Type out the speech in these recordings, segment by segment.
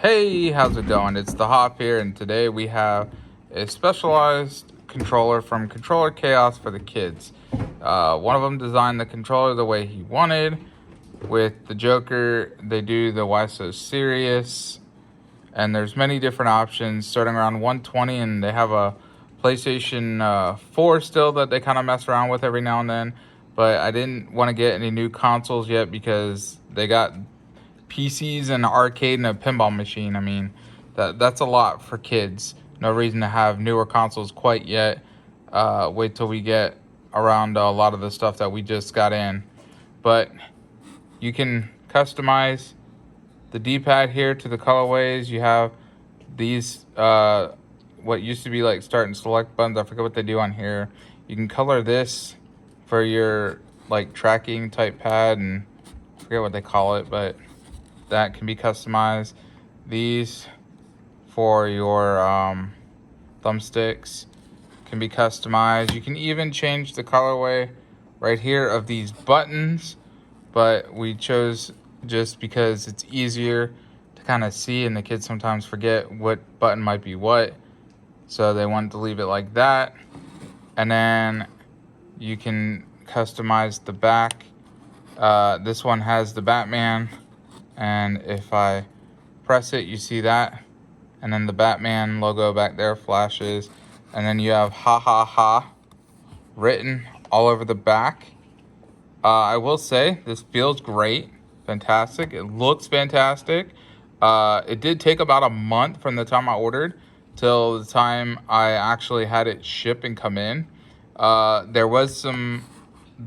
Hey, how's it going? It's the Hoff here, and today we have a specialized controller from Controller Chaos for the kids. One of them designed the controller the way he wanted. With the Joker, they do the Why So Serious, and there's many different options starting around 120, and they have a PlayStation 4 still that they kind of mess around with every now and then. But I didn't want to get any new consoles yet because they got PCs and an arcade and a pinball machine. I mean, that's a lot for kids. No reason to have newer consoles quite yet. Wait till we get around a lot of the stuff that we just got in. But you can customize the D-pad here to the colorways. You have these, what used to be like start and select buttons. I forget what they do on here. You can color this for your like tracking type pad, and I forget what they call it, but that can be customized. These for your thumbsticks can be customized. You can even change the colorway right here of these buttons, but we chose just because it's easier to kind of see, and the kids sometimes forget what button might be what, so they wanted to leave it like that. And then you can customize the back. This one has the Batman, and if I press it, you see that, and then the Batman logo back there flashes, and then you have ha ha ha written all over the back. I will say this feels great, fantastic. It looks fantastic. It did take about a month from the time I ordered till the time I actually had it ship and come in. There was some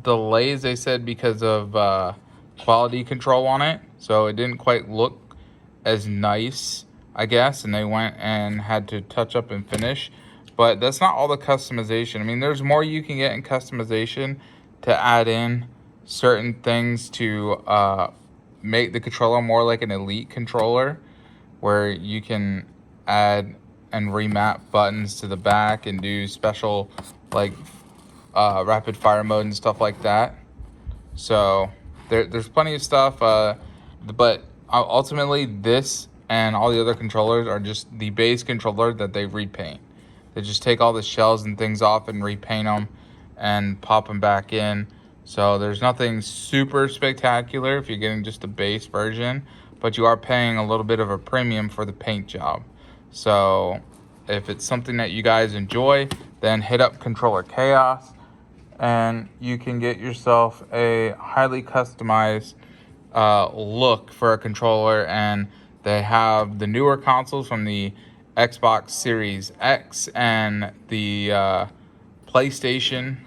delays, they said, because of quality control on it, so it didn't quite look as nice, I guess, and they went and had to touch up and finish. But that's not all the customization. I mean, there's more you can get in customization to add in certain things to make the controller more like an elite controller, where you can add and remap buttons to the back and do special like rapid fire mode and stuff like that. So there's plenty of stuff, but ultimately this and all the other controllers are just the base controller that they repaint. They just take all the shells and things off and repaint them and pop them back in. So there's nothing super spectacular if you're getting just the base version, but you are paying a little bit of a premium for the paint job. So if it's something that you guys enjoy, then hit up Controller Chaos, and you can get yourself a highly customized look for a controller. And they have the newer consoles from the Xbox Series X and the PlayStation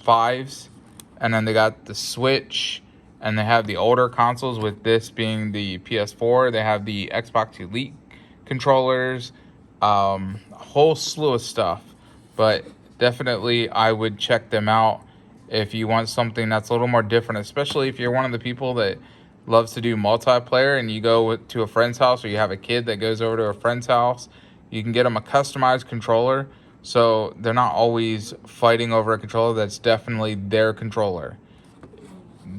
5s, and then they got the Switch, and they have the older consoles, with this being the PS4. They have the Xbox Elite controllers, a whole slew of stuff. But definitely I would check them out if you want something that's a little more different, especially if you're one of the people that loves to do multiplayer and you go to a friend's house, or you have a kid that goes over to a friend's house. You can get them a customized controller, so they're not always fighting over a controller that's definitely their controller.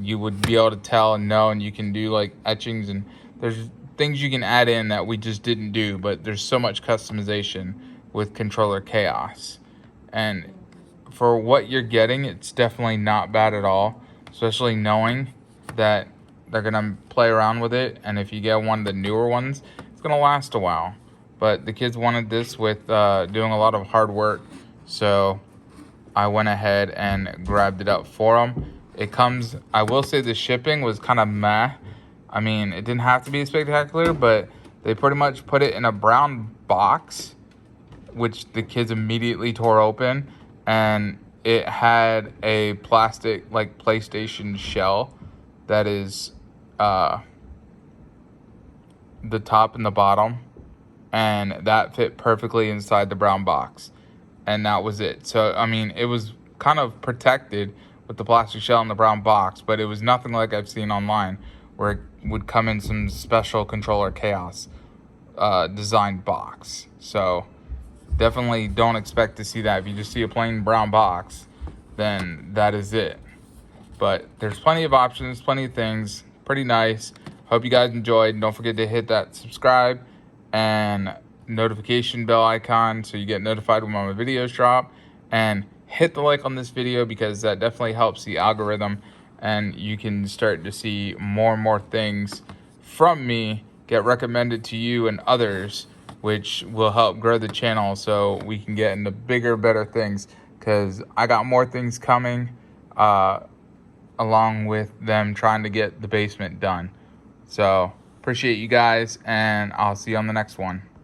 You would be able to tell and know, and you can do like etchings, and there's things you can add in that we just didn't do, but there's so much customization with Controller Chaos. And for what you're getting, it's definitely not bad at all, especially knowing that they're gonna play around with it, and if you get one of the newer ones, it's gonna last a while. But the kids wanted this with doing a lot of hard work, so I went ahead and grabbed it up for them. It comes, I will say the shipping was kind of meh. I mean, it didn't have to be spectacular, but they pretty much put it in a brown box, which the kids immediately tore open, and it had a plastic like PlayStation shell that is the top and the bottom, and that fit perfectly inside the brown box, and that was it. So I mean, it was kind of protected with the plastic shell in the brown box, but it was nothing like I've seen online where it would come in some special Controller Chaos designed box. So definitely don't expect to see that. If you just see a plain brown box, then that is it. But there's plenty of options, plenty of things, pretty nice. Hope you guys enjoyed. Don't forget to hit that subscribe and notification bell icon so you get notified when my videos drop, and hit the like on this video because that definitely helps the algorithm, and you can start to see more and more things from me get recommended to you and others, which will help grow the channel so we can get into bigger, better things, because I got more things coming along with them trying to get the basement done. So appreciate you guys, and I'll see you on the next one.